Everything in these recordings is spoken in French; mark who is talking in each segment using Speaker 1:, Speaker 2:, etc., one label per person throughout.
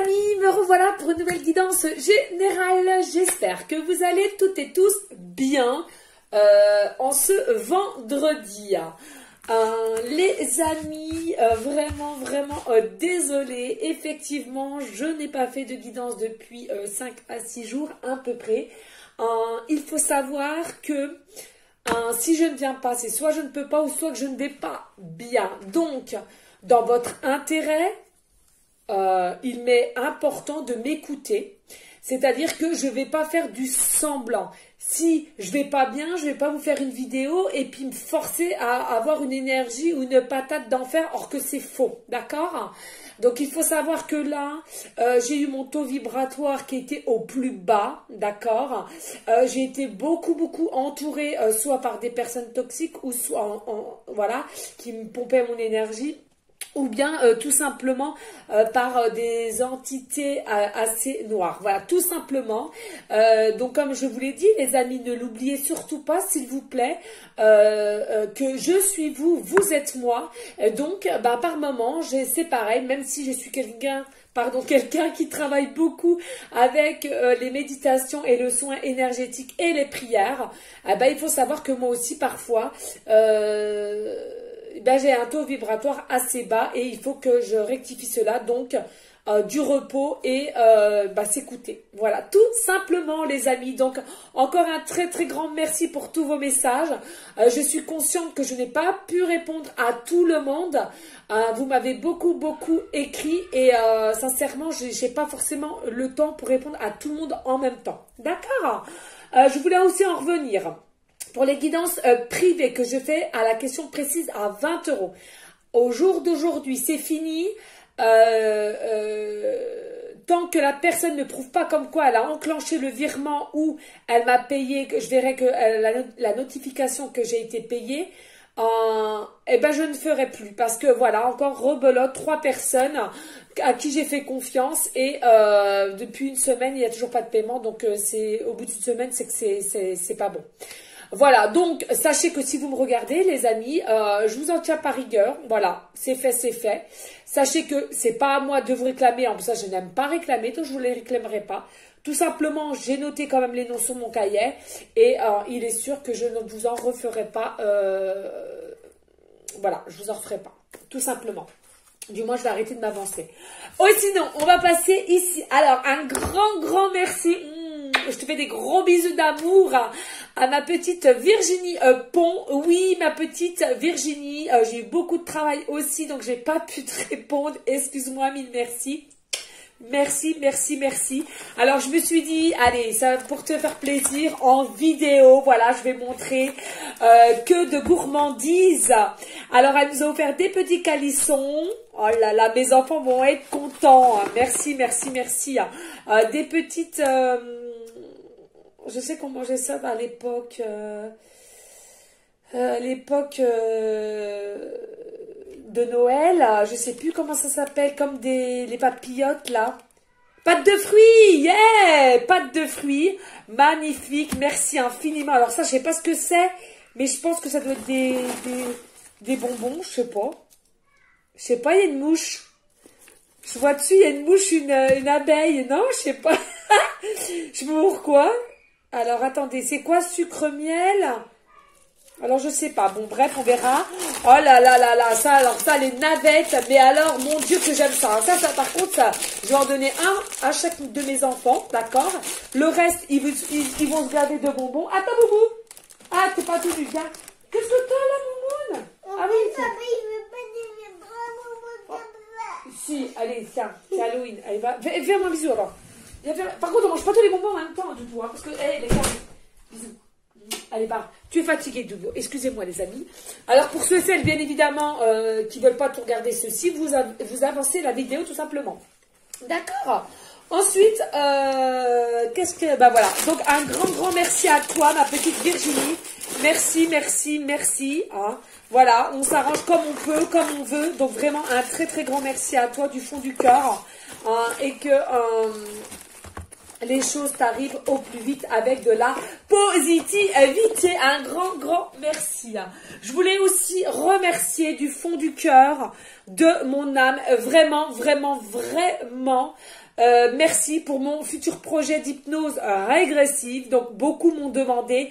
Speaker 1: amis, me revoilà pour une nouvelle guidance générale. J'espère que vous allez toutes et tous bien en ce vendredi. Les amis, vraiment désolée. Effectivement, je n'ai pas fait de guidance depuis 5 à 6 jours à peu près. Il faut savoir que si je ne viens pas, c'est soit je ne peux pas ou soit que je ne vais pas bien. Donc, dans votre intérêt, il m'est important de m'écouter. C'est-à-dire que je ne vais pas faire du semblant. Si je vais pas bien, je ne vais pas vous faire une vidéo et puis me forcer à avoir une énergie ou une patate d'enfer, or que c'est faux. D'accord ? Donc, il faut savoir que là, j'ai eu mon taux vibratoire qui était au plus bas, d'accord. J'ai été beaucoup entourée, soit par des personnes toxiques ou soit, voilà, qui me pompaient mon énergie. Ou bien tout simplement par des entités assez noires. Voilà, tout simplement. Donc comme je vous l'ai dit, les amis, ne l'oubliez surtout pas, s'il vous plaît, que je suis vous, vous êtes moi. Donc, par moment, c'est pareil, même si je suis quelqu'un qui travaille beaucoup avec les méditations et le soin énergétique et les prières, il faut savoir que moi aussi, parfois, j'ai un taux vibratoire assez bas et il faut que je rectifie cela. Donc, du repos et s'écouter. Voilà, tout simplement les amis. Donc, encore un très grand merci pour tous vos messages. Je suis consciente que je n'ai pas pu répondre à tout le monde. Vous m'avez beaucoup écrit et sincèrement, je n'ai pas forcément le temps pour répondre à tout le monde en même temps. D'accord ? Je voulais aussi en revenir. Pour les guidances privées que je fais à la question précise à 20 €. Au jour d'aujourd'hui, c'est fini. Tant que la personne ne prouve pas comme quoi elle a enclenché le virement ou elle m'a payé, que je verrai que la notification que j'ai été payée, je ne ferai plus. Parce que voilà, encore rebelote, 3 personnes à qui j'ai fait confiance et depuis une semaine, il n'y a toujours pas de paiement. Donc, au bout d'une semaine, c'est que c'est pas bon. Voilà, donc sachez que si vous me regardez, les amis, je vous en tiens par rigueur. Voilà, c'est fait, c'est fait. Sachez que c'est pas à moi de vous réclamer. En plus, ça, je n'aime pas réclamer, donc je vous les réclamerai pas. Tout simplement, j'ai noté quand même les noms sur mon cahier et il est sûr que je ne vous en referai pas. Voilà, je vous en referai pas, tout simplement. Du moins, je vais arrêter de m'avancer. Oh, sinon, on va passer ici. Alors, un grand merci. Je te fais des gros bisous d'amour à ma petite Virginie Pont. Oui, ma petite Virginie. J'ai eu beaucoup de travail aussi, donc j'ai pas pu te répondre. Excuse-moi, mille merci. Merci. Alors, je me suis dit, allez, ça pour te faire plaisir, en vidéo, voilà, je vais montrer que de gourmandises. Alors, elle nous a offert des petits calissons. Oh là là, mes enfants vont être contents. Merci. Des petites... je sais qu'on mangeait ça à l'époque... de Noël, je sais plus comment ça s'appelle, comme les papillotes là. Pâte de fruits, yeah, pâte de fruits, magnifique, merci infiniment. Alors ça, je sais pas ce que c'est, mais je pense que ça doit être des bonbons, je sais pas. Je sais pas, il y a une mouche. Je vois dessus, il y a une mouche, une abeille, non, je sais pas. Je sais pas pourquoi. Alors attendez, c'est quoi, sucre miel? Alors, je sais pas. Bon, bref, on verra. Oh là, ça, les navettes. Mais alors, mon Dieu, que j'aime ça. Ça, par contre, ça, je vais en donner un à chaque de mes enfants, d'accord? Le reste, ils vont se garder de bonbons. Attends, Boubou. Ah, t'es pas tout nu, viens. Qu'est-ce que t'as, là, Moumoune? Ah oui,
Speaker 2: papa, il veut pas des bras, Moumoune, comme ça.
Speaker 1: Si, allez, tiens, c'est Halloween. Allez, va. Fais-moi un bisou, alors. Par contre, on mange pas tous les bonbons en même temps, du tout, hein, parce que, les gars, bisous. Allez, tu es fatigué, Doudou. Excusez-moi, les amis. Alors, pour ceux et celles, bien évidemment, qui ne veulent pas tout regarder ceci, vous avancez la vidéo, tout simplement. D'accord. Ensuite, voilà. Donc, un grand merci à toi, ma petite Virginie. Merci. Hein. Voilà, on s'arrange comme on peut, comme on veut. Donc, vraiment, un très grand merci à toi, du fond du cœur. Hein, et que... les choses t'arrivent au plus vite avec de la positivité. Un grand merci. Je voulais aussi remercier du fond du cœur, de mon âme, vraiment Merci pour mon futur projet d'hypnose régressive. Donc, beaucoup m'ont demandé.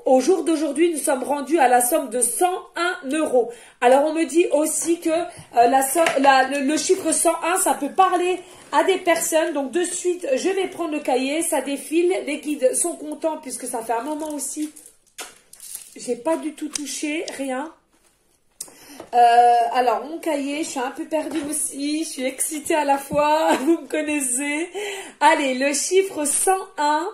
Speaker 1: Au jour d'aujourd'hui, nous sommes rendus à la somme de 101 €. Alors, on me dit aussi que le chiffre 101, ça peut parler à des personnes. Donc, de suite, je vais prendre le cahier. Ça défile. Les guides sont contents puisque ça fait un moment aussi. J'ai pas du tout touché, rien. Alors, mon cahier, je suis un peu perdue aussi, je suis excitée à la fois, vous me connaissez. Allez, le chiffre 101.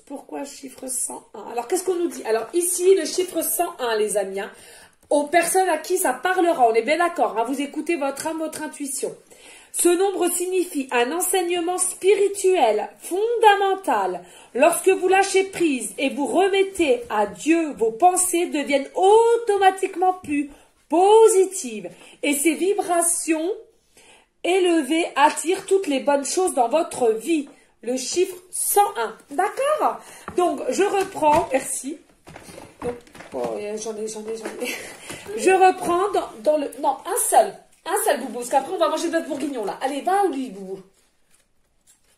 Speaker 1: Pourquoi chiffre 101? Alors, qu'est-ce qu'on nous dit? Alors, ici, le chiffre 101, les amis, hein, aux personnes à qui ça parlera, on est bien d'accord, hein, vous écoutez votre âme, votre intuition. Ce nombre signifie un enseignement spirituel fondamental. Lorsque vous lâchez prise et vous remettez à Dieu, vos pensées deviennent automatiquement plus positives. Et ces vibrations élevées attirent toutes les bonnes choses dans votre vie. Le chiffre 101. D'accord? Donc, je reprends. Merci. Donc, oh, j'en ai. Je reprends dans le... Non, un seul, Boubou, parce qu'après, on va manger notre bourguignon, là. Allez, va au lit, Boubou.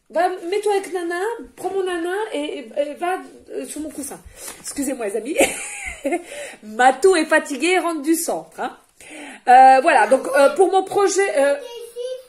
Speaker 1: Va, mets-toi avec Nana, prends mon Nana et va sur mon coussin. Excusez-moi, les amis. Matou est fatigué, rentre du centre. Hein. Voilà, donc pour mon projet...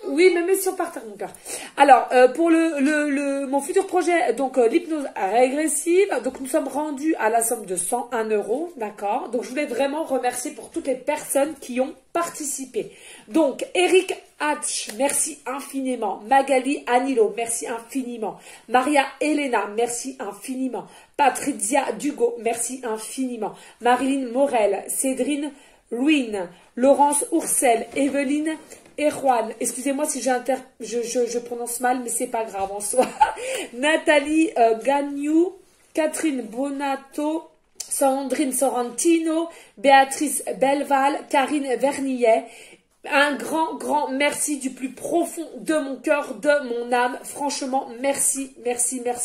Speaker 1: oui, mais mets sur par terre, mon cœur. Alors, pour mon futur projet, donc l'hypnose régressive, donc nous sommes rendus à la somme de 101 €, d'accord? Donc, je voulais vraiment remercier pour toutes les personnes qui ont participé. Donc, Eric Hatch, merci infiniment. Magali Anilo, merci infiniment. Maria Elena, merci infiniment. Patricia Dugo, merci infiniment. Marilyn Morel, Cédrine Louine, Laurence Oursel, Evelyne et Juan, excusez-moi si je prononce mal, mais c'est pas grave en soi. Nathalie Gagnou, Catherine Bonato, Sandrine Sorrentino, Béatrice Belval, Karine Vernillet. Un grand merci du plus profond de mon cœur, de mon âme. Franchement, merci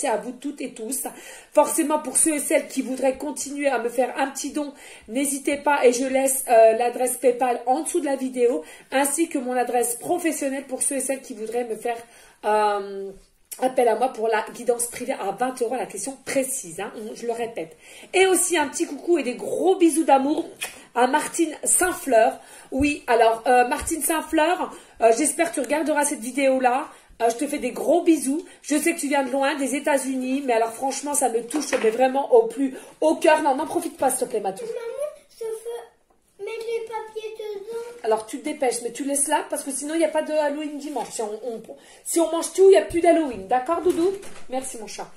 Speaker 1: à vous toutes et tous. Forcément, pour ceux et celles qui voudraient continuer à me faire un petit don, n'hésitez pas et je laisse l'adresse PayPal en dessous de la vidéo, ainsi que mon adresse professionnelle pour ceux et celles qui voudraient me faire appel à moi pour la guidance privée à 20 € la question précise, hein, je le répète. Et aussi un petit coucou et des gros bisous d'amour à Martine Saint-Fleur. Oui, alors Martine Saint-Fleur, j'espère que tu regarderas cette vidéo-là. Je te fais des gros bisous. Je sais que tu viens de loin, des États-Unis, mais alors franchement, ça me touche, mais vraiment au cœur. Non, n'en profite pas, s'il te plaît, Matou.
Speaker 2: Maman, je veux mettre les papiers dedans.
Speaker 1: Alors tu te dépêches, mais tu laisses là, parce que sinon, il n'y a pas de Halloween dimanche. Si on mange tout, il n'y a plus d'Halloween. D'accord, Doudou? Merci, mon chat.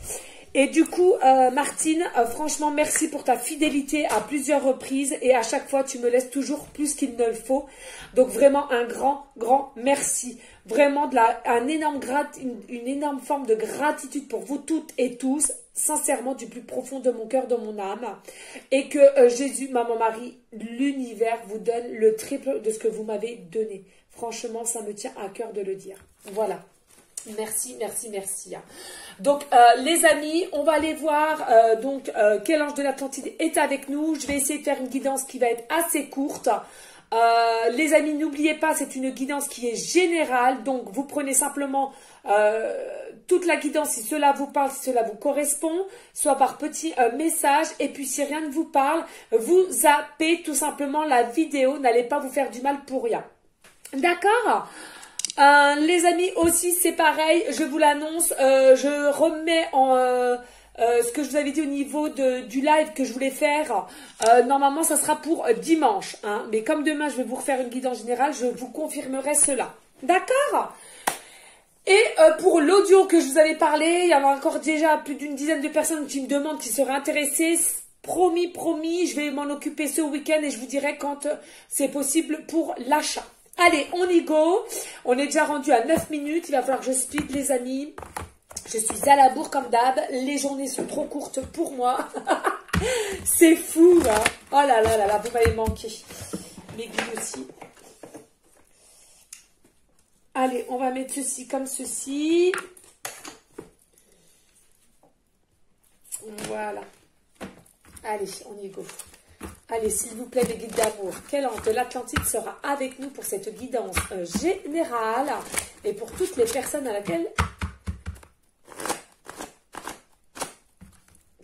Speaker 1: Et du coup, Martine, franchement, merci pour ta fidélité à plusieurs reprises et à chaque fois, tu me laisses toujours plus qu'il ne le faut. Donc, vraiment, un grand merci. Vraiment, une énorme forme de gratitude pour vous toutes et tous, sincèrement, du plus profond de mon cœur, de mon âme. Et que Jésus, Maman Marie, l'univers vous donne le triple de ce que vous m'avez donné. Franchement, ça me tient à cœur de le dire. Voilà. Merci. Donc, les amis, on va aller voir quel ange de l'Atlantide est avec nous. Je vais essayer de faire une guidance qui va être assez courte. Les amis, n'oubliez pas, c'est une guidance qui est générale. Donc, vous prenez simplement toute la guidance si cela vous parle, si cela vous correspond, soit par petit message. Et puis, si rien ne vous parle, vous zappez tout simplement la vidéo. N'allez pas vous faire du mal pour rien. D'accord ? Les amis, aussi c'est pareil, je vous l'annonce, je remets en ce que je vous avais dit au niveau du live que je voulais faire. Normalement ça sera pour dimanche, hein, mais comme demain je vais vous refaire une guidance générale, je vous confirmerai cela. D'accord? Et pour l'audio que je vous avais parlé, il y en a encore déjà plus d'une dizaine de personnes qui me demandent, qui seraient intéressées. Promis, je vais m'en occuper ce week-end et je vous dirai quand c'est possible pour l'achat. Allez, on y go. On est déjà rendu à 9 minutes. Il va falloir que je split, les amis. Je suis à la bourre comme d'hab. Les journées sont trop courtes pour moi. C'est fou, hein. Oh là, vous m'avez manqué. Mes guilles aussi. Allez, on va mettre ceci comme ceci. Voilà. Allez, on y go. Allez, s'il vous plaît, les guides d'amour, quel ange de l'Atlantide sera avec nous pour cette guidance générale et pour toutes les personnes à laquelle...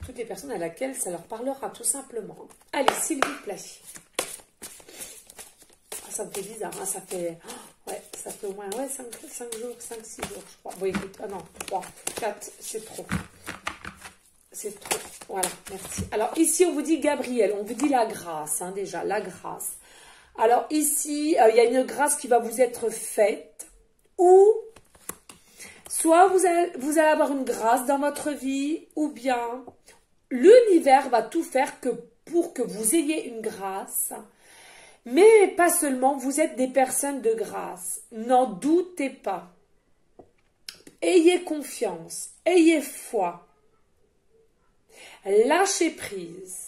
Speaker 1: Toutes les personnes à laquelle ça leur parlera, tout simplement. Allez, s'il vous plaît. Ah, ça me fait bizarre, hein, ça fait... Ouais, ça fait au moins 5 jours, 5-6 jours, je crois. Bon, écoute, ah non, 3, 4, c'est trop. C'est trop. Voilà, merci. Alors, ici, on vous dit Gabriel, on vous dit la grâce, hein, déjà, la grâce. Alors, ici, il y a une grâce qui va vous être faite, ou soit vous allez avoir une grâce dans votre vie, ou bien l'univers va tout faire pour que vous ayez une grâce. Mais pas seulement, vous êtes des personnes de grâce. N'en doutez pas. Ayez confiance, ayez foi. Lâchez prise.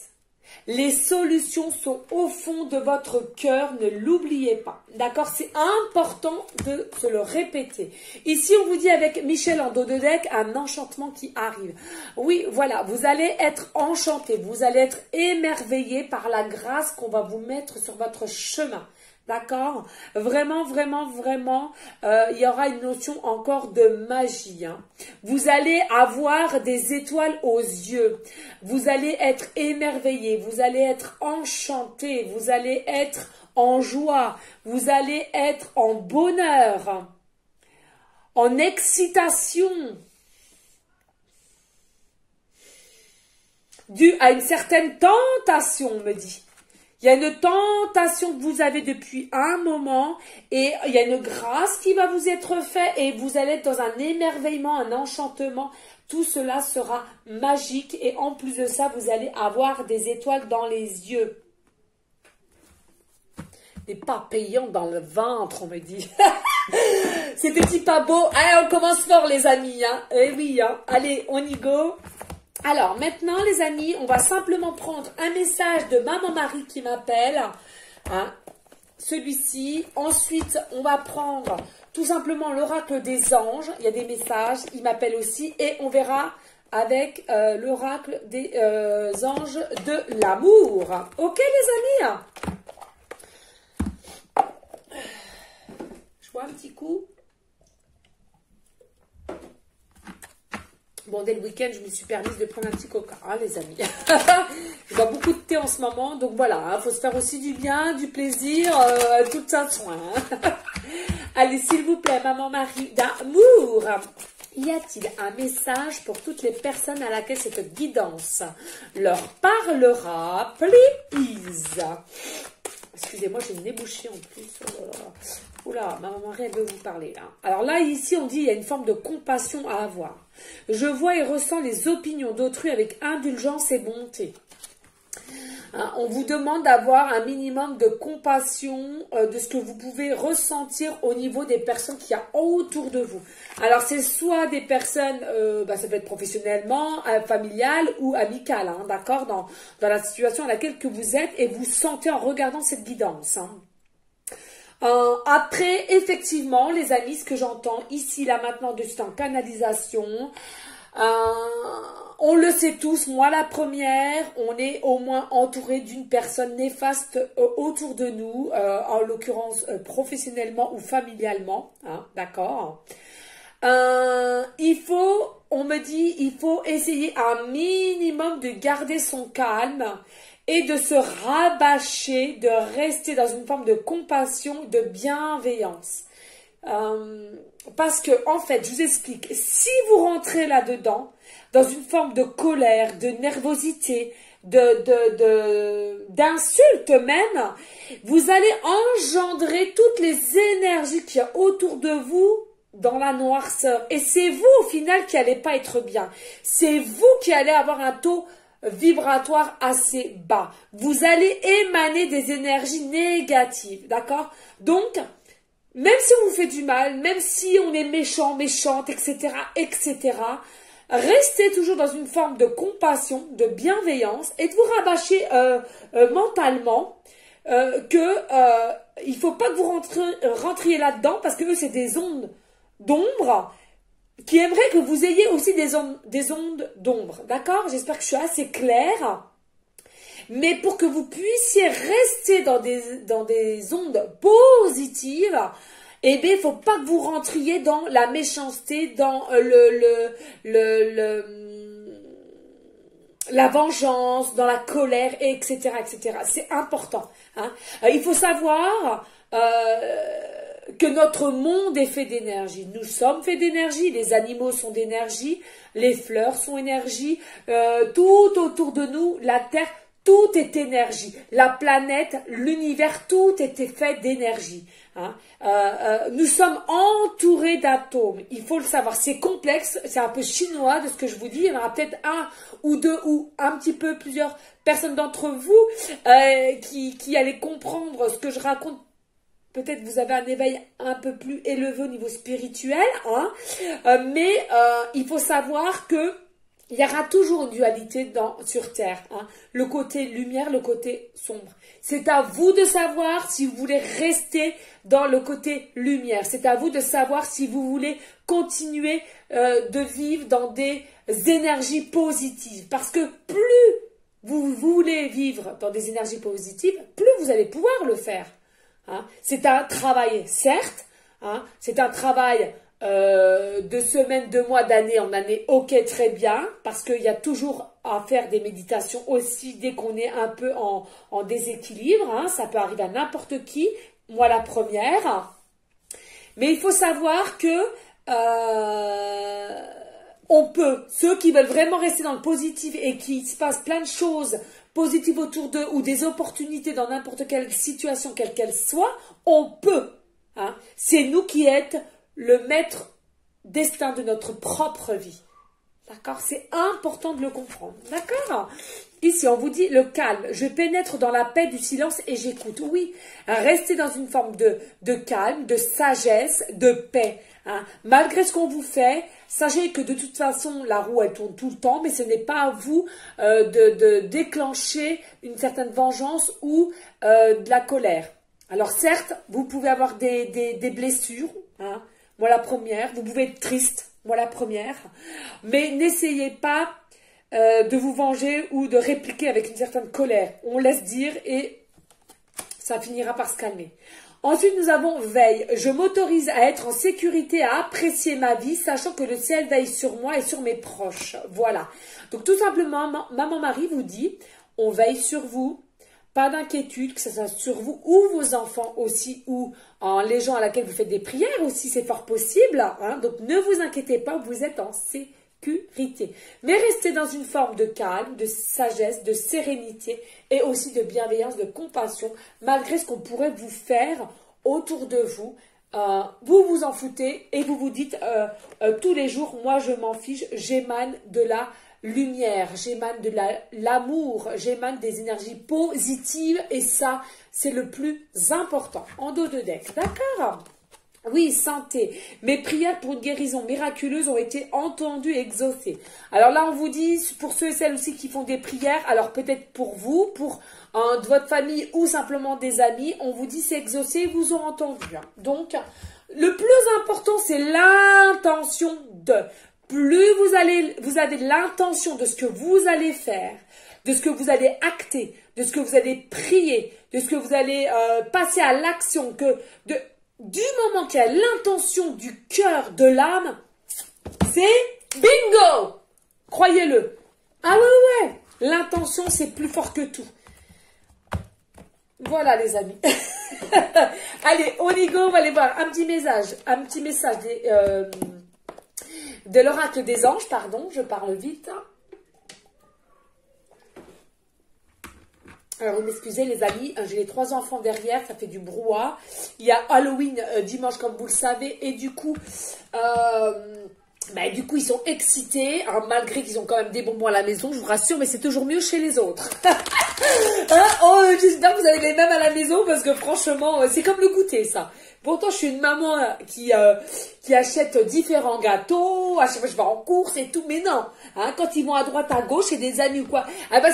Speaker 1: Les solutions sont au fond de votre cœur, ne l'oubliez pas. D'accord? C'est important de se le répéter. Ici, on vous dit avec Michel en dos de deck, un enchantement qui arrive. Oui, voilà, vous allez être enchanté, vous allez être émerveillé par la grâce qu'on va vous mettre sur votre chemin. D'accord? Vraiment, vraiment, vraiment, il y aura une notion encore de magie. Hein. Vous allez avoir des étoiles aux yeux. Vous allez être émerveillé. Vous allez être enchanté. Vous allez être en joie. Vous allez être en bonheur. En excitation. Dû à une certaine tentation, on me dit. Il y a une tentation que vous avez depuis un moment et il y a une grâce qui va vous être faite et vous allez être dans un émerveillement, un enchantement. Tout cela sera magique et en plus de ça, vous allez avoir des étoiles dans les yeux. Des papillons dans le ventre, on me dit. C'était pas beau. Allez, on commence fort les amis. Hein. Eh oui, hein. Allez, on y go. Alors, maintenant, les amis, on va simplement prendre un message de Maman Marie qui m'appelle. Hein, celui-ci. Ensuite, on va prendre tout simplement l'oracle des anges. Il y a des messages. Il m'appelle aussi. Et on verra avec l'oracle des anges de l'amour. Ok, les amis? Je bois un petit coup. Bon, dès le week-end, je me suis permise de prendre un petit coca, hein, les amis. Je bois beaucoup de thé en ce moment, donc voilà, il faut se faire aussi du bien, du plaisir, tout un soin. Hein. Allez, s'il vous plaît, Maman Marie d'amour, y a-t-il un message pour toutes les personnes à laquelle cette guidance leur parlera, please? Excusez-moi, j'ai une nez bouchée en plus. Oula, Maman Marie, elle veut vous parler. Hein. Alors là, ici, on dit il y a une forme de compassion à avoir. Je vois et ressens les opinions d'autrui avec indulgence et bonté. Hein, on vous demande d'avoir un minimum de compassion de ce que vous pouvez ressentir au niveau des personnes qu'il y a autour de vous. Alors, c'est soit des personnes, ça peut être professionnellement, familiales ou amicales, hein, d'accord, dans la situation à laquelle que vous êtes et vous sentez en regardant cette guidance. Hein. Après, effectivement, les amis, ce que j'entends ici, là, maintenant, de suite en canalisation, on le sait tous, moi la première, on est au moins entouré d'une personne néfaste autour de nous, en l'occurrence professionnellement ou familialement, hein, d'accord. On me dit, il faut essayer un minimum de garder son calme et de se rabâcher, de rester dans une forme de compassion, de bienveillance. Parce que, en fait, je vous explique, si vous rentrez là-dedans, dans une forme de colère, de nervosité, d'insultes même, vous allez engendrer toutes les énergies qu'il y a autour de vous dans la noirceur. Et c'est vous, au final, qui n'allez pas être bien. C'est vous qui allez avoir un taux vibratoire assez bas. Vous allez émaner des énergies négatives, d'accord? Donc, même si on vous fait du mal, même si on est méchant, méchante, etc., etc., restez toujours dans une forme de compassion, de bienveillance et de vous rabâcher mentalement il faut pas que vous rentriez là-dedans parce que eux, c'est des ondes d'ombre qui aimeraient que vous ayez aussi des ondes d'ombre. D'accord? J'espère que je suis assez claire. Mais pour que vous puissiez rester dans des ondes positives, eh bien, il ne faut pas que vous rentriez dans la méchanceté, dans la vengeance, dans la colère, etc., etc. C'est important. Hein. Il faut savoir que notre monde est fait d'énergie. Nous sommes faits d'énergie, les animaux sont d'énergie, les fleurs sont énergie, tout autour de nous, la Terre, tout est énergie. La planète, l'univers, tout était fait d'énergie. Hein. Nous sommes entourés d'atomes. Il faut le savoir. C'est complexe, c'est un peu chinois de ce que je vous dis. Il y en aura peut-être un ou deux ou un petit peu plusieurs personnes d'entre vous qui allaient comprendre ce que je raconte. Peut-être vous avez un éveil un peu plus élevé au niveau spirituel, hein, mais il faut savoir que il y aura toujours une dualité sur Terre, hein, le côté lumière, le côté sombre. C'est à vous de savoir si vous voulez rester dans le côté lumière. C'est à vous de savoir si vous voulez continuer de vivre dans des énergies positives. Parce que plus vous voulez vivre dans des énergies positives, plus vous allez pouvoir le faire. Hein. C'est un travail, certes, hein, c'est un travail de semaines, de mois, d'années en année, ok, très bien, parce qu'il y a toujours à faire des méditations aussi dès qu'on est un peu en déséquilibre, hein, ça peut arriver à n'importe qui, moi la première, mais il faut savoir que on peut, ceux qui veulent vraiment rester dans le positif et qu'il se passe plein de choses positives autour d'eux ou des opportunités dans n'importe quelle situation, quelle qu'elle soit, on peut. Hein. C'est nous qui sommes le maître destin de notre propre vie. D'accord? C'est important de le comprendre. D'accord? Ici, on vous dit le calme. Je pénètre dans la paix du silence et j'écoute. Oui, restez dans une forme de calme, de sagesse, de paix. Hein. Malgré ce qu'on vous fait, sachez que de toute façon, la roue, elle tourne tout le temps, mais ce n'est pas à vous de déclencher une certaine vengeance ou de la colère. Alors certes, vous pouvez avoir des blessures, hein. Moi la première, vous pouvez être triste, moi la première, mais n'essayez pas de vous venger ou de répliquer avec une certaine colère. On laisse dire et ça finira par se calmer. Ensuite, nous avons veille. Je m'autorise à être en sécurité, à apprécier ma vie, sachant que le ciel veille sur moi et sur mes proches. Voilà. Donc, tout simplement, Maman Marie vous dit, on veille sur vous. Pas d'inquiétude, que ce soit sur vous ou vos enfants aussi, ou les gens à laquelle vous faites des prières aussi, c'est fort possible. Hein. Donc, ne vous inquiétez pas, vous êtes en sécurité. Mais restez dans une forme de calme, de sagesse, de sérénité et aussi de bienveillance, de compassion, malgré ce qu'on pourrait vous faire autour de vous. Vous vous en foutez et vous vous dites tous les jours, moi je m'en fiche, j'émane de la lumière, j'émane de l'amour, j'émane des énergies positives et ça, c'est le plus important. En dos de deck, d'accord? Oui, santé. Mes prières pour une guérison miraculeuse ont été entendues et exaucées. Alors là, on vous dit, pour ceux et celles aussi qui font des prières, alors peut-être pour vous, pour de votre famille ou simplement des amis, on vous dit c'est exaucé, ils vous ont entendu. Hein. Donc, le plus important, c'est l'intention de. Plus vous avez l'intention de ce que vous allez faire, de ce que vous allez acter, de ce que vous allez prier, de ce que vous allez passer à l'action, du moment qu'il y a l'intention du cœur, de l'âme, c'est bingo! Croyez-le. Ah ouais. L'intention, c'est plus fort que tout. Voilà les amis. Allez, on y go, on va aller voir un petit message de l'oracle des anges, pardon, je parle vite. Alors, vous m'excusez les amis, j'ai les 3 enfants derrière, ça fait du brouhaha. Il y a Halloween dimanche comme vous le savez et du coup, ils sont excités, hein, malgré qu'ils ont quand même des bonbons à la maison, je vous rassure, mais c'est toujours mieux chez les autres. Hein, j'espère que vous avez les mêmes à la maison parce que franchement, c'est comme le goûter ça. Pourtant, je suis une maman qui achète différents gâteaux, à chaque fois je vais en course et tout, mais non, hein, quand ils vont à droite, à gauche, chez des amis ou quoi,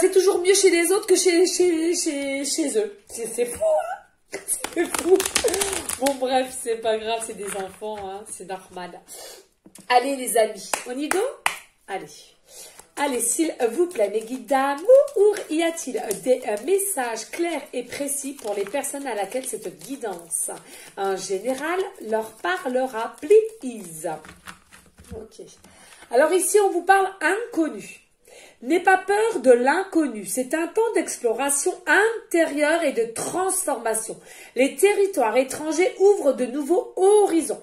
Speaker 1: c'est toujours mieux chez les autres que chez eux. C'est fou, hein. C'est fou. Bon, bref, c'est pas grave, c'est des enfants, hein, c'est normal. Allez, les amis, on y go? Allez. Allez, s'il vous plaît, mes guides d'amour, y a-t-il des messages clairs et précis pour les personnes à laquelle cette guidance en général leur parlera, please? Ok. Alors ici, on vous parle inconnu. N'aie pas peur de l'inconnu. C'est un temps d'exploration intérieure et de transformation. Les territoires étrangers ouvrent de nouveaux horizons.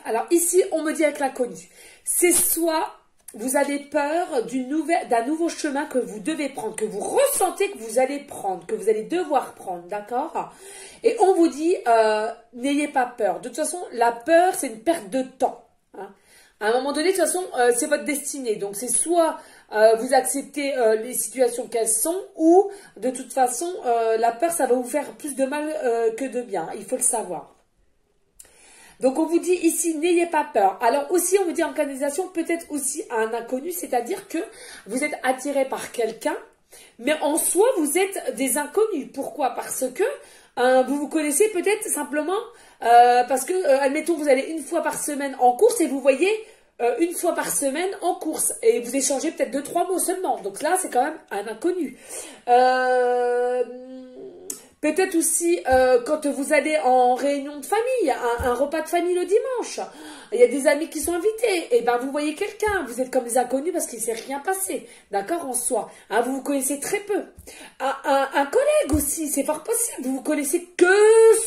Speaker 1: Alors ici, on me dit avec l'inconnu. C'est soit vous avez peur d'un nouveau chemin que vous devez prendre, que vous ressentez que vous allez prendre, que vous allez devoir prendre, d'accord? Et on vous dit, n'ayez pas peur. De toute façon, la peur, c'est une perte de temps. Hein. À un moment donné, de toute façon, c'est votre destinée. Donc, c'est soit vous acceptez les situations qu'elles sont, ou de toute façon, la peur, ça va vous faire plus de mal que de bien. Il faut le savoir. Donc, on vous dit ici, n'ayez pas peur. Alors aussi, on vous dit en canalisation, peut-être aussi un inconnu, c'est-à-dire que vous êtes attiré par quelqu'un, mais en soi, vous êtes des inconnus. Pourquoi? Parce que vous vous connaissez peut-être simplement parce que, admettons, vous allez une fois par semaine en course et vous voyez une fois par semaine en course. Et vous échangez peut-être 2-3 mots seulement. Donc là, c'est quand même un inconnu. Peut-être aussi quand vous allez en réunion de famille, un repas de famille le dimanche. Il y a des amis qui sont invités. Et ben vous voyez quelqu'un. Vous êtes comme des inconnus parce qu'il ne s'est rien passé. D'accord, en soi. Hein, vous vous connaissez très peu. Un collègue aussi, c'est fort possible. Vous vous connaissez que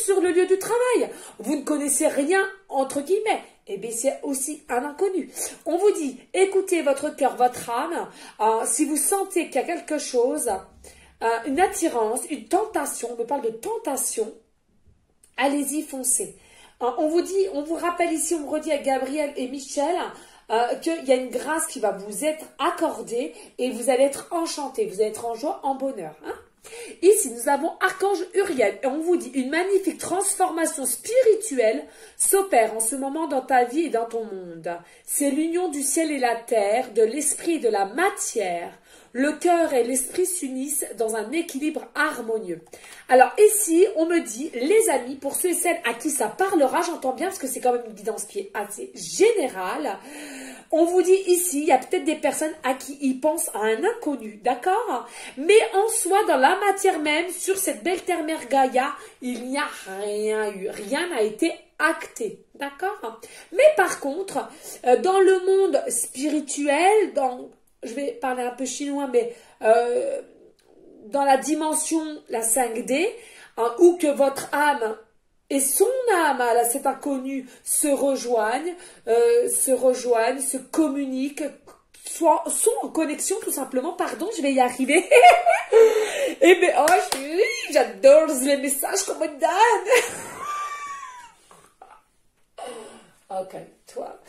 Speaker 1: sur le lieu du travail. Vous ne connaissez rien entre guillemets. Eh bien, c'est aussi un inconnu. On vous dit, écoutez votre cœur, votre âme. Si vous sentez qu'il y a quelque chose, une attirance, une tentation, on me parle de tentation, allez-y, foncez. On vous dit, on vous rappelle ici, on me redit à Gabriel et Michel qu'il y a une grâce qui va vous être accordée et vous allez être enchantés, vous allez être en joie, en bonheur. Hein? Ici, nous avons Archange Uriel et on vous dit une magnifique transformation spirituelle s'opère en ce moment dans ta vie et dans ton monde. C'est l'union du ciel et la terre, de l'esprit et de la matière. Le cœur et l'esprit s'unissent dans un équilibre harmonieux. Alors ici, on me dit, les amis, pour ceux et celles à qui ça parlera, j'entends bien parce que c'est quand même une guidance qui est assez générale. On vous dit ici, il y a peut-être des personnes à qui ils pensent à un inconnu, d'accord? Mais en soi, dans la matière même, sur cette belle terre-mère Gaïa, il n'y a rien eu, rien n'a été acté, d'accord? Mais par contre, dans le monde spirituel, je vais parler un peu chinois, mais dans la dimension, la 5D, hein, où que votre âme et son âme, cet inconnu, se rejoignent, se communiquent, sont en connexion tout simplement. Pardon, je vais y arriver. Et bien, oh, j'adore les messages qu'on me donne. Ok, toi.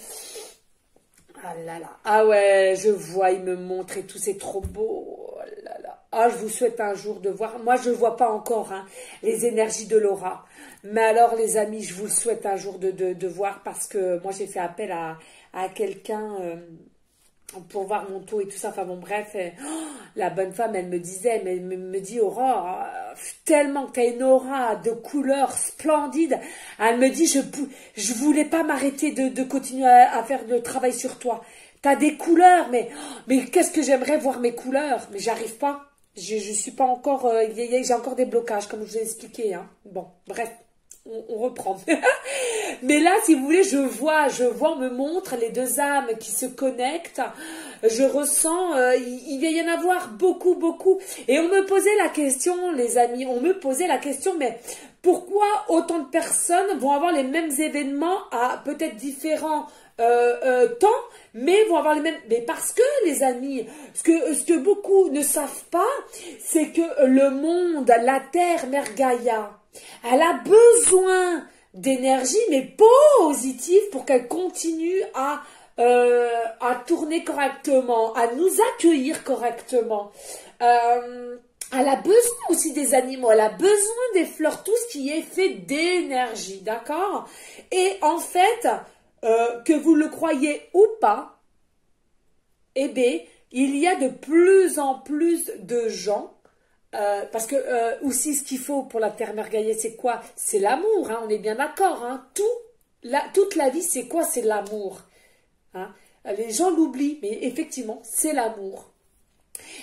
Speaker 1: Ah là là. Ah ouais, je vois, il me montre et tout, c'est trop beau. Oh là là. Ah, je vous souhaite un jour de voir. Moi, je ne vois pas encore hein, les énergies de l'aura. Mais alors, les amis, je vous le souhaite un jour de voir parce que moi, j'ai fait appel à quelqu'un pour voir mon taux et tout ça. Enfin bon, bref, la bonne femme, elle me disait, mais elle me dit, Aurore, tellement que tu as une aura de couleurs splendides. Elle me dit, je voulais pas m'arrêter de continuer à faire le travail sur toi. Tu as des couleurs, mais qu'est-ce que j'aimerais voir mes couleurs. Mais j'arrive pas. Je suis pas encore, j'ai encore des blocages, comme je vous ai expliqué. Hein. Bon, bref. On reprend. Mais là, si vous voulez, je vois, on me montre les deux âmes qui se connectent. Je ressens, il va y en avoir beaucoup, beaucoup. Et on me posait la question, les amis, mais pourquoi autant de personnes vont avoir les mêmes événements à peut-être différents temps, mais vont avoir les mêmes... Mais parce que, les amis, ce que beaucoup ne savent pas, c'est que le monde, la Terre, Mère Gaïa, elle a besoin d'énergie, mais positive, pour qu'elle continue à tourner correctement, à nous accueillir correctement. Elle a besoin aussi des animaux, elle a besoin des fleurs, tout ce qui est fait d'énergie, d'accord? Et en fait, que vous le croyez ou pas, eh bien, il y a de plus en plus de gens. Parce que aussi ce qu'il faut pour la terre-mère Gaïa, c'est quoi? C'est l'amour, hein, on est bien d'accord. Hein, toute la vie, c'est quoi? C'est l'amour. Hein. Les gens l'oublient, mais effectivement, c'est l'amour.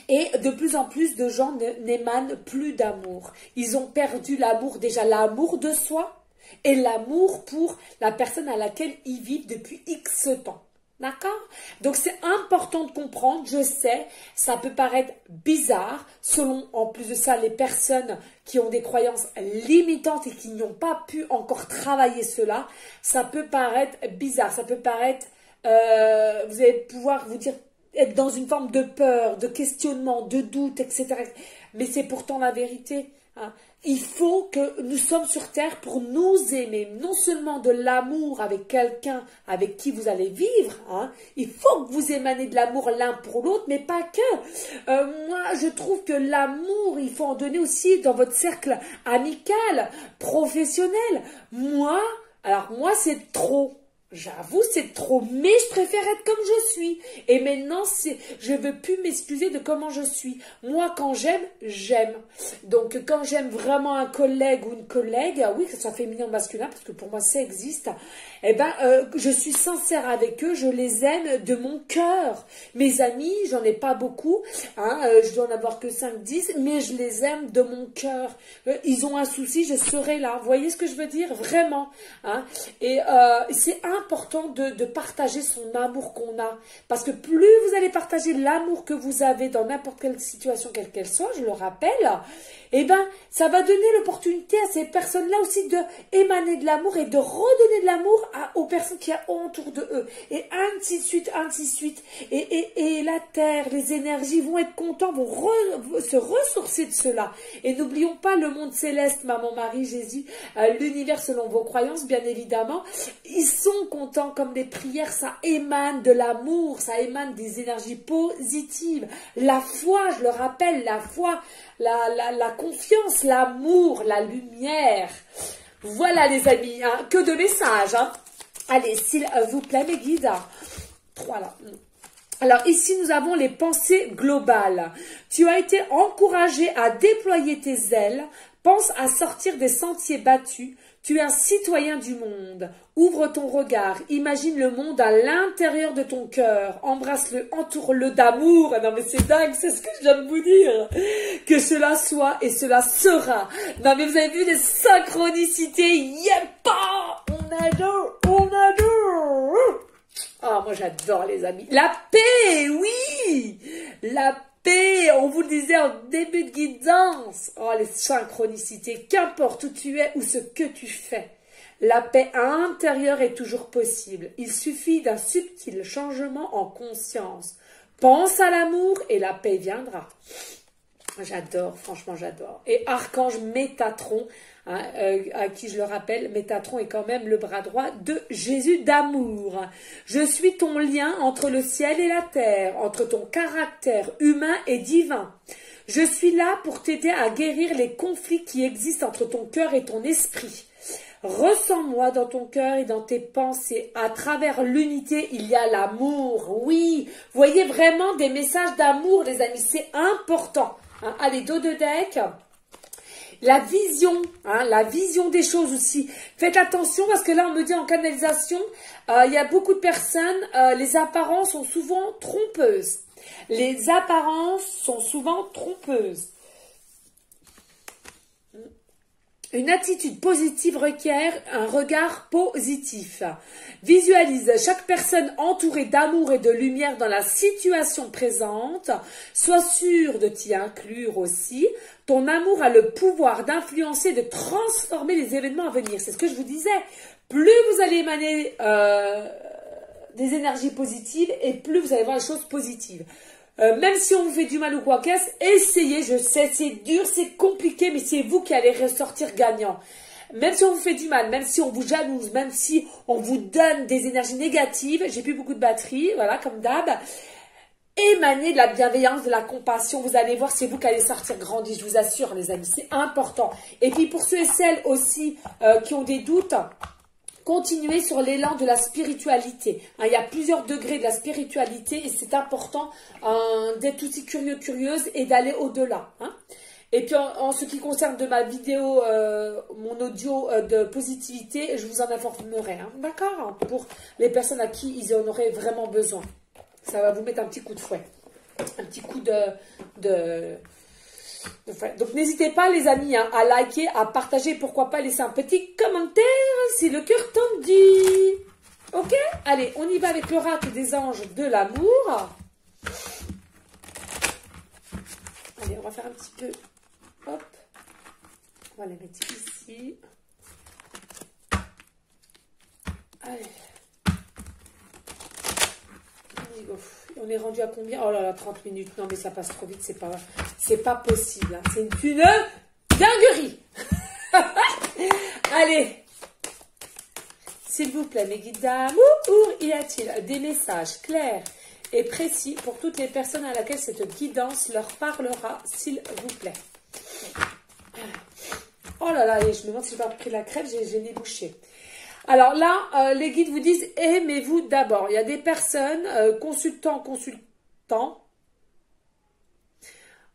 Speaker 1: Et de plus en plus de gens n'émanent plus d'amour. Ils ont perdu l'amour, déjà l'amour de soi et l'amour pour la personne à laquelle ils vivent depuis X temps. D'accord? Donc c'est important de comprendre, je sais, ça peut paraître bizarre, selon en plus de ça les personnes qui ont des croyances limitantes et qui n'ont pas pu encore travailler cela, ça peut paraître bizarre, ça peut paraître, vous allez pouvoir vous dire, être dans une forme de peur, de questionnement, de doute, etc. Mais c'est pourtant la vérité. Hein. Il faut que nous sommes sur terre pour nous aimer, non seulement de l'amour avec quelqu'un avec qui vous allez vivre, hein. Il faut que vous émanez de l'amour l'un pour l'autre, mais pas que. Moi, je trouve que l'amour, il faut en donner aussi dans votre cercle amical, professionnel. Moi, c'est trop. J'avoue, c'est trop, mais je préfère être comme je suis. Et maintenant, je ne veux plus m'excuser de comment je suis. Moi, quand j'aime, j'aime. Donc, quand j'aime vraiment un collègue ou une collègue, oui, que ce soit féminin ou masculin, parce que pour moi, ça existe, eh ben, je suis sincère avec eux, je les aime de mon cœur. Mes amis, j'en ai pas beaucoup, hein, je dois en avoir que 5-10, mais je les aime de mon cœur. Ils ont un souci, je serai là. Vous voyez ce que je veux dire? Vraiment. Hein. Et c'est important de partager son amour qu'on a. Parce que plus vous allez partager l'amour que vous avez dans n'importe quelle situation, quelle qu'elle soit, je le rappelle, eh ben, ça va donner l'opportunité à ces personnes-là aussi de émaner de l'amour et de redonner de l'amour aux personnes qui ont autour de eux. Et ainsi de suite, ainsi de suite. Et la terre, les énergies vont être contents, vont se ressourcer de cela. Et n'oublions pas le monde céleste, maman Marie, Jésus, l'univers selon vos croyances, bien évidemment. Ils sont contents comme des prières, ça émane de l'amour, ça émane des énergies positives. La foi, je le rappelle, la foi, la confiance, l'amour, la lumière. Voilà les amis, hein, que de messages. Hein. Allez, s'il vous plaît, mes guides. 3 là. Alors ici, nous avons les pensées globales. Tu as été encouragé à déployer tes ailes. Pense à sortir des sentiers battus. Tu es un citoyen du monde. Ouvre ton regard. Imagine le monde à l'intérieur de ton cœur. Embrasse-le, entoure-le d'amour. Non mais c'est dingue, c'est ce que je viens de vous dire. Que cela soit et cela sera. Non mais vous avez vu les synchronicités. Yeppa! On adore, on adore. Ah, moi j'adore les amis. La paix, oui. La paix, on vous le disait en début de guidance. Oh, les synchronicités, qu'importe où tu es ou ce que tu fais. La paix intérieure est toujours possible. Il suffit d'un subtil changement en conscience. Pense à l'amour et la paix viendra. J'adore, franchement j'adore. Et Archange Métatron, hein, à qui je le rappelle, Métatron est quand même le bras droit de Jésus d'amour. Je suis ton lien entre le ciel et la terre, entre ton caractère humain et divin. Je suis là pour t'aider à guérir les conflits qui existent entre ton cœur et ton esprit. Ressens-moi dans ton cœur et dans tes pensées. À travers l'unité, il y a l'amour. Oui, voyez vraiment des messages d'amour, les amis, c'est important. Hein, allez, dos de deck. La vision, hein, la vision des choses aussi. Faites attention parce que là, on me dit en canalisation, il y a beaucoup de personnes, les apparences sont souvent trompeuses. Les apparences sont souvent trompeuses. Une attitude positive requiert un regard positif. Visualise chaque personne entourée d'amour et de lumière dans la situation présente. Sois sûr de t'y inclure aussi. Ton amour a le pouvoir d'influencer, de transformer les événements à venir. C'est ce que je vous disais. Plus vous allez émaner des énergies positives et plus vous allez voir les choses positives. Même si on vous fait du mal ou quoi qu'est-ce, essayez, je sais, c'est dur, c'est compliqué, mais c'est vous qui allez ressortir gagnant. Même si on vous fait du mal, même si on vous jalouse, même si on vous donne des énergies négatives, j'ai plus beaucoup de batterie, voilà, comme d'hab, émanez de la bienveillance, de la compassion, vous allez voir, c'est vous qui allez sortir grandi, je vous assure les amis, c'est important. Et puis pour ceux et celles aussi qui ont des doutes, continuez sur l'élan de la spiritualité. Hein, il y a plusieurs degrés de la spiritualité et c'est important d'être aussi curieux, curieuse et d'aller au-delà. Hein. Et puis en ce qui concerne de ma vidéo, mon audio de positivité, je vous en informerai, hein, d'accord? Pour les personnes à qui ils en auraient vraiment besoin. Ça va vous mettre un petit coup de fouet. Un petit coup de fouet. Donc n'hésitez pas les amis hein, à liker, à partager, pourquoi pas laisser un petit commentaire si le cœur t'en dit. Ok? Allez, on y va avec l'oracle des anges de l'amour. Allez, on va faire un petit peu... Hop, on va les mettre ici. Allez. On est rendu à combien? Oh là là, 30 minutes. Non, mais ça passe trop vite, c'est pas possible. Hein. C'est une dinguerie. Allez. S'il vous plaît, mes guides d'amour, y a-t-il des messages clairs et précis pour toutes les personnes à laquelle cette guidance leur parlera, s'il vous plaît? Oh là là, je me demande si j'ai pas pris la crêpe, j'ai les bouchées. Alors là, les guides vous disent, aimez-vous d'abord. Il y a des personnes, consultants,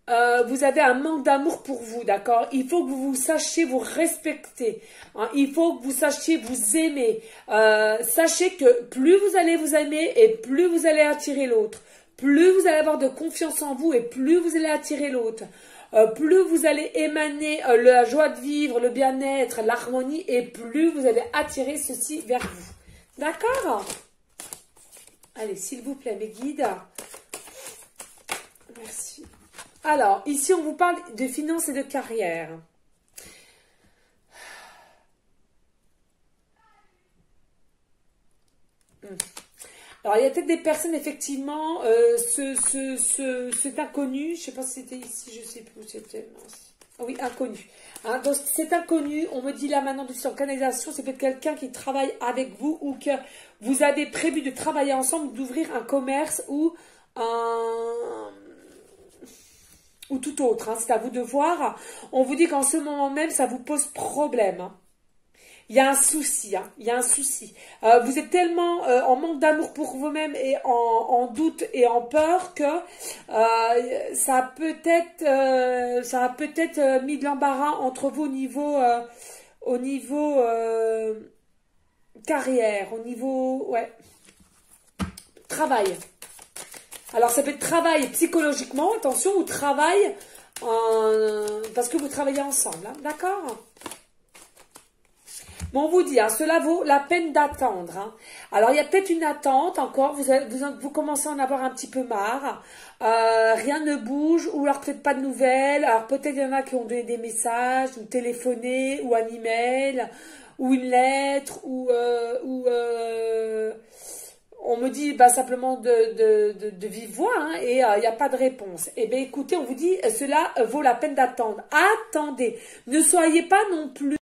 Speaker 1: vous avez un manque d'amour pour vous, d'accord? Il faut que vous sachiez vous respecter. Hein, il faut que vous sachiez vous aimer. Sachez que plus vous allez vous aimer et plus vous allez attirer l'autre. Plus vous allez avoir de confiance en vous et plus vous allez attirer l'autre. Plus vous allez émaner la joie de vivre, le bien-être, l'harmonie, et plus vous allez attirer ceci vers vous. D'accord? Allez, s'il vous plaît, mes guides. Merci. Alors, ici, on vous parle de finances et de carrière. Alors, il y a peut-être des personnes, effectivement, cet inconnu, je ne sais pas si c'était ici, je ne sais plus où c'était. Oui, inconnu. Hein, donc, cet inconnu, on me dit là maintenant de en canalisation, c'est peut-être quelqu'un qui travaille avec vous ou que vous avez prévu de travailler ensemble, d'ouvrir un commerce ou tout autre. Hein, c'est à vous de voir. On vous dit qu'en ce moment même, ça vous pose problème. Hein. Il y a un souci, hein, il y a un souci. Vous êtes tellement en manque d'amour pour vous-même et en doute et en peur que ça a peut-être mis de l'embarras entre vous au niveau carrière, au niveau travail. Alors ça peut être travail psychologiquement, attention, ou travail parce que vous travaillez ensemble, hein, d'accord? Bon, on vous dit, hein, cela vaut la peine d'attendre. Hein. Alors, il y a peut-être une attente encore. Vous commencez à en avoir un petit peu marre. Rien ne bouge. Ou alors peut-être pas de nouvelles. Alors, peut-être il y en a qui ont donné des messages, ou téléphoné, ou un email, ou une lettre, ou on me dit simplement de vive voix, hein, et il n'y a pas de réponse. Eh bien, écoutez, on vous dit, cela vaut la peine d'attendre. Attendez. Ne soyez pas non plus...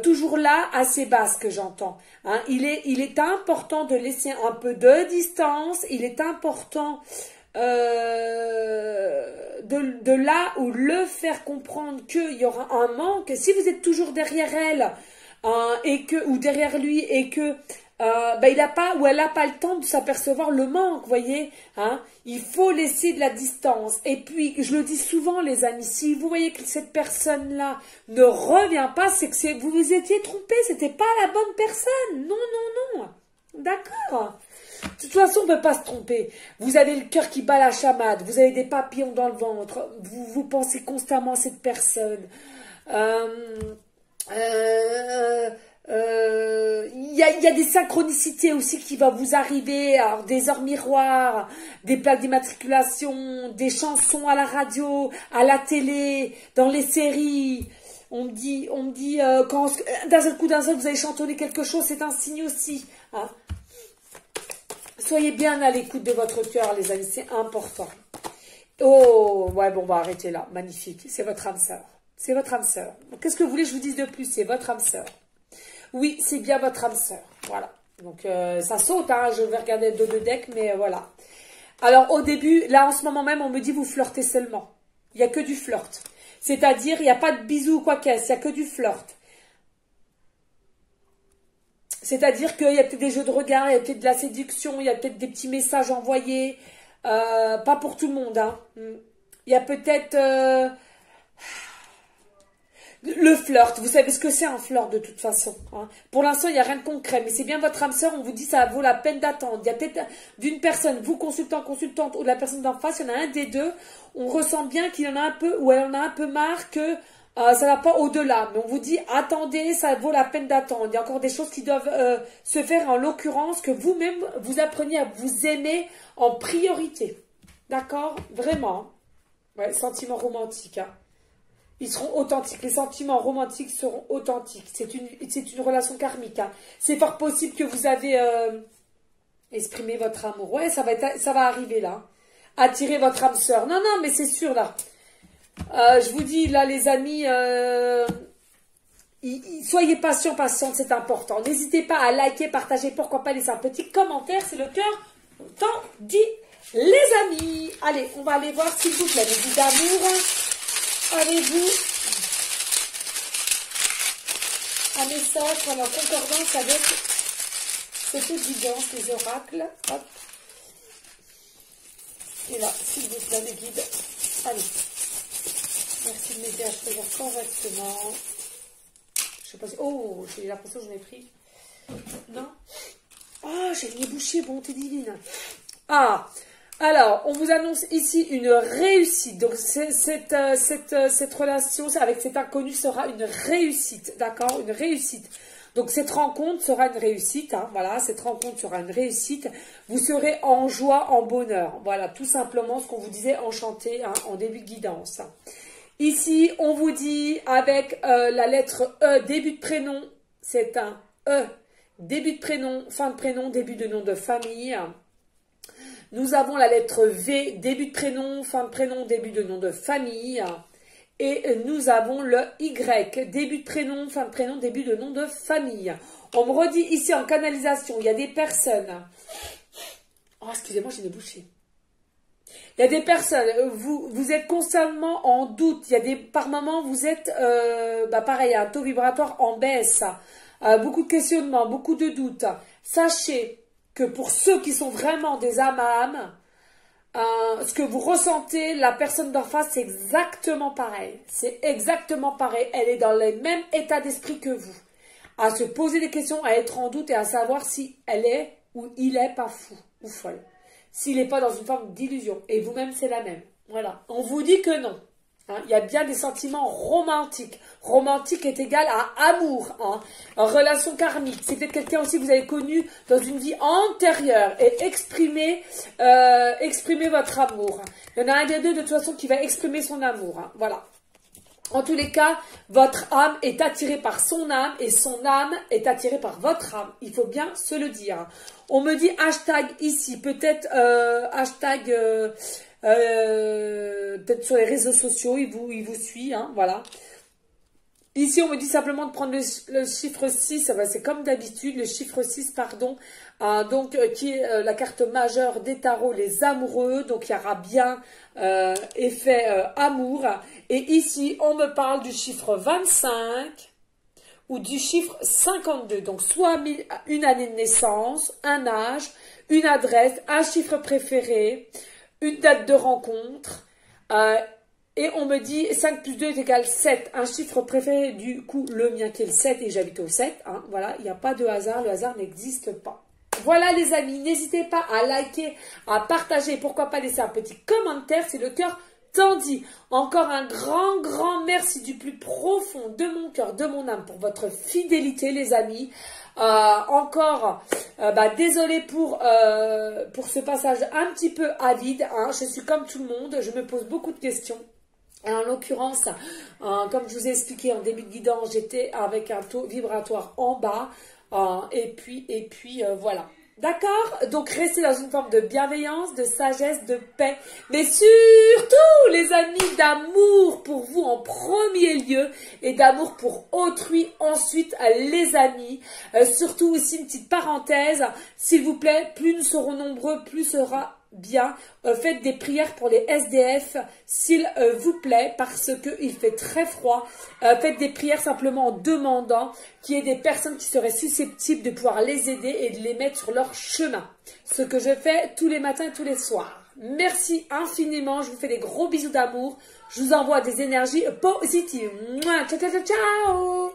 Speaker 1: toujours là, assez basse que j'entends. Hein. Il est important de laisser un peu de distance. Il est important de là où le faire comprendre qu'il y aura un manque. Si vous êtes toujours derrière elle ou derrière lui et que il a pas ou elle n'a pas le temps de s'apercevoir le manque, voyez, hein. Il faut laisser de la distance. Et puis, je le dis souvent, les amis, si vous voyez que cette personne-là ne revient pas, c'est que vous vous étiez trompé, c'était pas la bonne personne. Non, non, non. D'accord. De toute façon, on ne peut pas se tromper. Vous avez le cœur qui bat la chamade, vous avez des papillons dans le ventre, vous pensez constamment à cette personne. Il y a des synchronicités aussi qui vont vous arriver, alors des heures miroirs, des plaques d'immatriculation, des chansons à la radio, à la télé, dans les séries. On me dit quand d'un seul coup, vous allez chantonner quelque chose, c'est un signe aussi. Hein. Soyez bien à l'écoute de votre cœur, les amis, c'est important. Oh, ouais, bon, on va arrêter là. Magnifique, c'est votre âme sœur. C'est votre âme sœur. Qu'est-ce que vous voulez que je vous dise de plus? C'est votre âme sœur. Oui, c'est bien votre âme sœur. Voilà. Donc, ça saute, hein. Je vais regarder le deux decks, mais voilà. Alors, au début, là, en ce moment même, on me dit vous flirtez seulement. Il n'y a que du flirt. C'est-à-dire, il n'y a pas de bisous ou quoi qu'est-ce. Il n'y a que du flirt. C'est-à-dire qu'il y a peut-être des jeux de regard, il y a peut-être de la séduction, il y a peut-être des petits messages envoyés. Pas pour tout le monde, hein. Il y a peut-être... Le flirt, vous savez ce que c'est un flirt de toute façon. Hein. Pour l'instant, il n'y a rien de concret, mais c'est bien votre âme sœur, on vous dit ça vaut la peine d'attendre. Il y a peut-être d'une personne, vous consultant, consultante, ou de la personne d'en face, il y en a un des deux, on ressent bien qu'il en a un peu, ou elle en a un peu marre que ça ne va pas au-delà. Mais on vous dit, attendez, ça vaut la peine d'attendre. Il y a encore des choses qui doivent se faire, en l'occurrence, que vous-même, vous appreniez à vous aimer en priorité. D'accord? Vraiment. Ouais, sentiments romantiques, hein. Ils seront authentiques. Les sentiments romantiques seront authentiques. C'est une relation karmique. Hein. C'est fort possible que vous avez exprimé votre amour. Ouais, ça va arriver là. Attirer votre âme sœur. Non, non, mais c'est sûr là. Je vous dis là, les amis, soyez patients, patientes, c'est important. N'hésitez pas à liker, partager, pourquoi pas laisser un petit commentaire. C'est le cœur tant dit, les amis. Allez, on va aller voir s'il vous plaît, les vies d'amour. Avez-vous un message en concordance avec cette évidence des oracles? Hop. Et là, s'il vous plaît, les guides. Allez. Merci de m'aider à choisir correctement. Je sais pas si... Oh, j'ai l'impression que j'en ai pris. Non? Oh, j'ai les bouchées, bonté divine. Ah! Alors, on vous annonce ici une réussite. Donc, cette relation avec cet inconnu sera une réussite. D'accord? Une réussite. Donc, cette rencontre sera une réussite. Hein, voilà, cette rencontre sera une réussite. Vous serez en joie, en bonheur. Voilà, tout simplement ce qu'on vous disait, enchanté, hein, en début de guidance. Ici, on vous dit avec la lettre E, début de prénom, c'est un E. Début de prénom, fin de prénom, début de nom de famille. Nous avons la lettre V, début de prénom, fin de prénom, début de nom de famille. Et nous avons le Y, début de prénom, fin de prénom, début de nom de famille. On me redit ici en canalisation, il y a des personnes. Oh, excusez-moi, j'ai des bouchées. Il y a des personnes, vous êtes constamment en doute. Il y a par moments, vous êtes, pareil, un taux vibratoire en baisse. Beaucoup de questionnements, beaucoup de doutes. Sachez que pour ceux qui sont vraiment des âmes à âme, ce que vous ressentez, la personne d'en face, c'est exactement pareil. C'est exactement pareil. Elle est dans le même état d'esprit que vous. À se poser des questions, à être en doute et à savoir si elle est ou il est pas fou ou folle. S'il n'est pas dans une forme d'illusion. Et vous-même, c'est la même. Voilà. On vous dit que non. Hein, il y a bien des sentiments romantiques. Romantique est égal à amour. Hein. En relation karmique. C'est peut-être quelqu'un aussi que vous avez connu dans une vie antérieure. Et exprimez votre amour. Il y en a un des deux de toute façon qui va exprimer son amour. Hein. Voilà. En tous les cas, votre âme est attirée par son âme et son âme est attirée par votre âme. Il faut bien se le dire. On me dit hashtag ici, peut-être hashtag peut-être sur les réseaux sociaux, il vous suit, hein, voilà. Ici, on me dit simplement de prendre le chiffre 6, c'est comme d'habitude, le chiffre 6, pardon, qui est la carte majeure des tarots, les amoureux, donc il y aura bien effet amour. Et ici, on me parle du chiffre 25 ou du chiffre 52, donc soit une année de naissance, un âge, une adresse, un chiffre préféré, une date de rencontre, et on me dit 5 plus 2 est égal 7, un chiffre préféré, du coup le mien qui est le 7 et j'habite au 7, hein, voilà, il n'y a pas de hasard, le hasard n'existe pas. Voilà les amis, n'hésitez pas à liker, à partager, pourquoi pas laisser un petit commentaire, c'est le cœur tandis. Encore un grand merci du plus profond de mon cœur, de mon âme pour votre fidélité les amis. Désolée pour ce passage un petit peu avide, hein. Je suis comme tout le monde, je me pose beaucoup de questions. Et en l'occurrence, comme je vous ai expliqué en début de guidance, j'étais avec un taux vibratoire en bas, et puis voilà. D'accord? Donc, restez dans une forme de bienveillance, de sagesse, de paix, mais surtout, les amis, d'amour pour vous en premier lieu et d'amour pour autrui ensuite, les amis. Surtout aussi, une petite parenthèse, s'il vous plaît, plus nous serons nombreux, plus sera bien. Faites des prières pour les SDF, s'il vous plaît, parce qu'il fait très froid. Faites des prières simplement en demandant qu'il y ait des personnes qui seraient susceptibles de pouvoir les aider et de les mettre sur leur chemin. Ce que je fais tous les matins et tous les soirs. Merci infiniment. Je vous fais des gros bisous d'amour. Je vous envoie des énergies positives. Mouah, ciao, ciao, ciao, ciao.